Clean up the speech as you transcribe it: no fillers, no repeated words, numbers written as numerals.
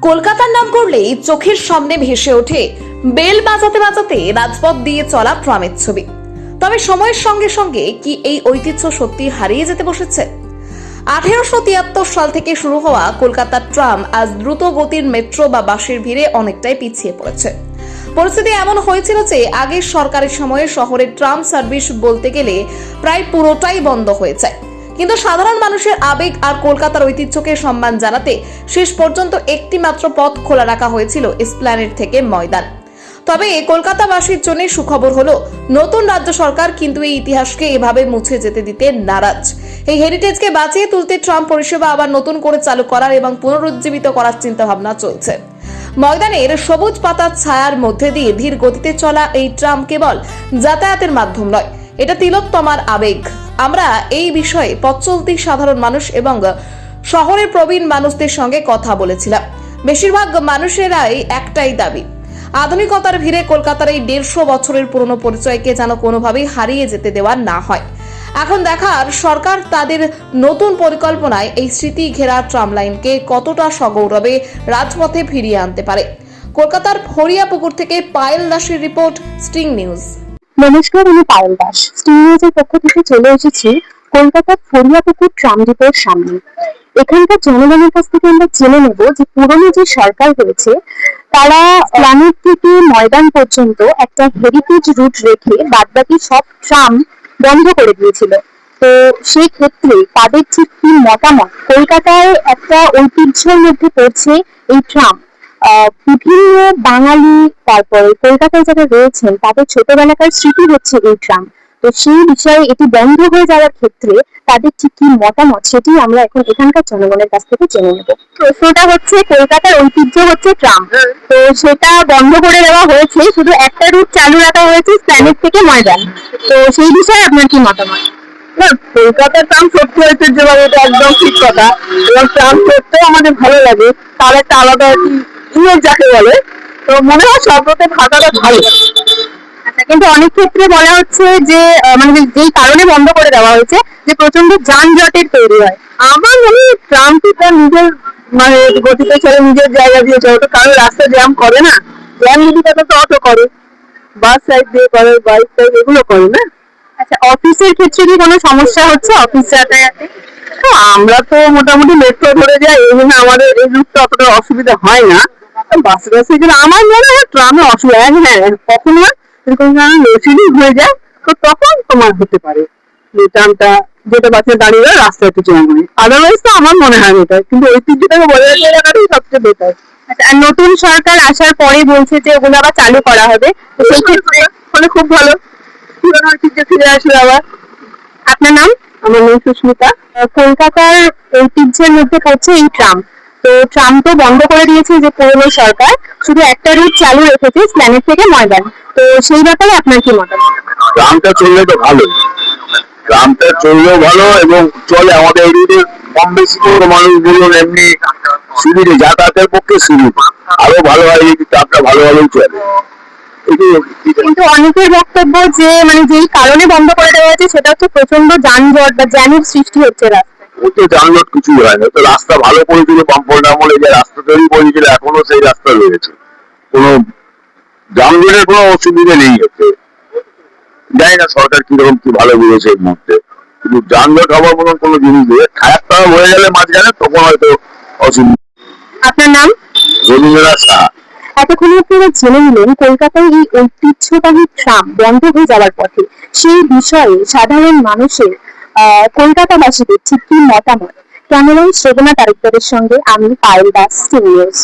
কলকাতার নাম করলেই চোখের সামনে ভেসে ওঠে বেল বাজাতে বাজাতে রাজপথ দিয়ে চলা ট্রামের ছবি। তবে সময়ের সঙ্গে সঙ্গে কি এই ঐতিহ্য সত্যি হারিয়ে যেতে বসেছে? 1873 সাল থেকে শুরু হওয়া কলকাতার ট্রাম আজ দ্রুত গতির মেট্রো বা বাসের ভিড়ে অনেকটাই পিছিয়ে পড়েছে। পরিস্থিতি এমন হয়েছিল যে আগের সরকারের সময়ে শহরের ট্রাম সার্ভিস বলতে গেলে প্রায় পুরোটাই বন্ধ হয়ে যায়। কিন্তু সাধারণ মানুষের আবেগ আর কলকাতার ঐতিহ্যকে সম্মান জানাতে শেষ পর্যন্ত একটি মাত্র পথ খোলা রাখা হয়েছিল এসপ্ল্যানেড থেকে ময়দান। তবে কলকাতাবাসীর জন্য সুখবর হলো নতুন রাজ্য সরকার কিন্তু এই ইতিহাসকে এভাবে মুছে যেতে দিতে নারাজ। এই হেরিটেজকে বাঁচিয়ে তুলতে ট্রাম পরিষেবা আবার নতুন করে চালু করার এবং পুনরুজ্জীবিত করার চিন্তা ভাবনা চলছে। ময়দানের সবুজ পাতার ছায়ার মধ্যে দিয়ে ধীর গতিতে চলা এই ট্রাম কেবল যাতায়াতের মাধ্যম নয়, এটা তিলোত্তমার আবেগ। আমরা এই বিষয়ে পথ চলতি সাধারণ মানুষ এবং শহরের প্রবীণ মানুষদের সঙ্গে কথা বলেছিলাম। বেশিরভাগ মানুষেরাই একটাই দাবি, আধুনিকতার ভিড়ে কলকাতার এই 150 বছরের পুরনো পরিচয়কে যেন কোনোভাবেই হারিয়ে যেতে দেওয়া না হয়। এখন দেখার সরকার তাদের নতুন পরিকল্পনায় এই স্মৃতি ঘেরা ট্রাম লাইনকে কতটা সগৌরবে রাজপথে ফিরিয়ে আনতে পারে। কলকাতার ফরিয়াপুকুর থেকে পায়েল দাসের রিপোর্ট, স্টিং নিউজ। নমস্কার, আমি পায়েল দাস। স্টিং নিউজের পক্ষ থেকে চলে এসেছি কলকাতার ফরিয়াপুকুর ট্রাম ডিপোর সামনে। এখানকার জনগণের কাছ থেকে আমরা জেনে নেব যে পুরনো যে সরকার হয়েছে তারা প্ল্যানেট থেকে ময়দান পর্যন্ত একটা হেরিটেজ রুট রেখে বাদবাকি সব ট্রাম বন্ধ করে দিয়েছিল। তো সেই ক্ষেত্রে তাদের ঠিক কি মতামত? কলকাতায় একটা ঐতিহ্যের মধ্যে পড়ছে এই ট্রাম। বিভিন্ন বাঙালি, তারপরে কলকাতায় যারা রয়েছেন তাদের ছোটবেলাকার স্মৃতি হচ্ছে এই ট্রাম। তো সেই বিষয়ে এটি বন্ধ হয়ে যাওয়ার ক্ষেত্রে তাদের ঠিক কি মতামত সেটি আমরা এখন এখানকার জনগণের কাছ থেকে জেনে নেব। প্রশ্নটা হচ্ছে, কলকাতার ঐতিহ্য হচ্ছে ট্রাম, তো সেটা বন্ধ করে দেওয়া হয়েছে, শুধু একটা রুট চালু রাখা হয়েছে প্ল্যানেট থেকে ময়দান। তো সেই বিষয়ে আপনার কি মতামত? না, কলকাতার ট্রাম সত্যি ঐতিহ্যবাহী, এটা একদম ঠিক কথা। এবং ট্রাম চড়তেও আমাদের ভালো লাগে, তার একটা আলাদা ইমেজ যাকে বলে। তো মনে হয় সর্বতে থাকাটা ভালো। আচ্ছা, কিন্তু অনেক ক্ষেত্রে বলা হচ্ছে যে মানে যেই কারণে বন্ধ করে দেওয়া হয়েছে যে প্রচন্ড যানজটের তৈরি হয়। আমার মনে হয় ট্রামটি তার নিজের মানে গতিতে চলে, নিজের জায়গা দিয়ে চলে, তো কারো রাস্তা জ্যাম করে না। জ্যাম যদি থাকে তো অটো করে, বাস সাইড দিয়ে করে, বাইক সাইড এগুলো করে না। আচ্ছা, অফিসের ক্ষেত্রে কি কোনো সমস্যা হচ্ছে অফিস যাতায়াতে? তো আমরা তো মোটামুটি মেট্রো ধরে যাই, এই জন্য আমাদের এই রুটটা অতটা অসুবিধা হয় না। বাসে বাসে গেলে আমার মনে হয় ট্রামে অসুবিধা, হ্যাঁ কখন হয় এরকম লোডশেডিং হয়ে যায়, তো তখন তোমার হতে পারে যে ট্রামটা যেটা বাসে দাঁড়িয়ে রাস্তা একটু জ্যাম হয়। আদারওয়াইজ তো আমার মনে হয় এটা, কিন্তু ঐতিহ্যটাকে বজায় রাখাটাই সবচেয়ে বেটার। আচ্ছা, আর নতুন সরকার আসার পরে বলছে যে ওগুলো আবার চালু করা হবে, তো সেই ক্ষেত্রে মানে খুব ভালো, পুরোনো ঐতিহ্য ফিরে আসলে আবার। আপনার নাম? আমার নাম সুস্মিতা। কলকাতার ঐতিহ্যের মধ্যে পড়ছে এই ট্রাম। তো ট্রাম তো বন্ধ করে দিয়েছে যে পুরনো সরকার, শুধু একটা রুট চালু রেখেছে প্ল্যানেট থেকে ময়দান। তো সেই ব্যাপারে আপনার কি মতামত? ট্রামটা চললে তো ভালো, ট্রামটা চললেও ভালো এবং চলে আমাদের এদিকে কম বেশি করে মানুষগুলো এমনি সুবিধে, যাতায়াতের পক্ষে সুবিধা আরো ভালো হয় যদি ট্রামটা ভালোভাবেই চলে। কিন্তু অনেকের বক্তব্য যে মানে যেই কারণে বন্ধ করে দেওয়া হয়েছে সেটা হচ্ছে প্রচন্ড যানজট বা জ্যামের সৃষ্টি হচ্ছে রাস্তায়। ও তো যানজট কিছুই হয় না, তো রাস্তা ভালো করেছিল বামফ্রন্ট আমলে, যে রাস্তা তৈরি করেছিল এখনো সেই রাস্তা রয়েছে, কোনো যানজটের কোনো অসুবিধা নেই। হচ্ছে জানি না সরকার কিরকম কি ভালো বুঝেছে এই মুহূর্তে, কিন্তু যানজট হওয়ার মতন কোনো জিনিস নেই। খারাপ খারাপ হয়ে গেলে মাঝখানে তখন হয়তো অসুবিধা। আপনার নাম? রবীন্দ্রনাথ সাহা। এতক্ষণ আপনারা জেনে নিলেন কলকাতায় এই ঐতিহ্যবাহী ট্রাম বন্ধ হয়ে যাওয়ার পথে সেই বিষয়ে সাধারণ মানুষের কলকাতাবাসীদের ঠিক কি মতামত। ক্যামেরায় শ্রবণা তালুকদারের সঙ্গে আমি পায়েল দাস, স্টিং নিউজ।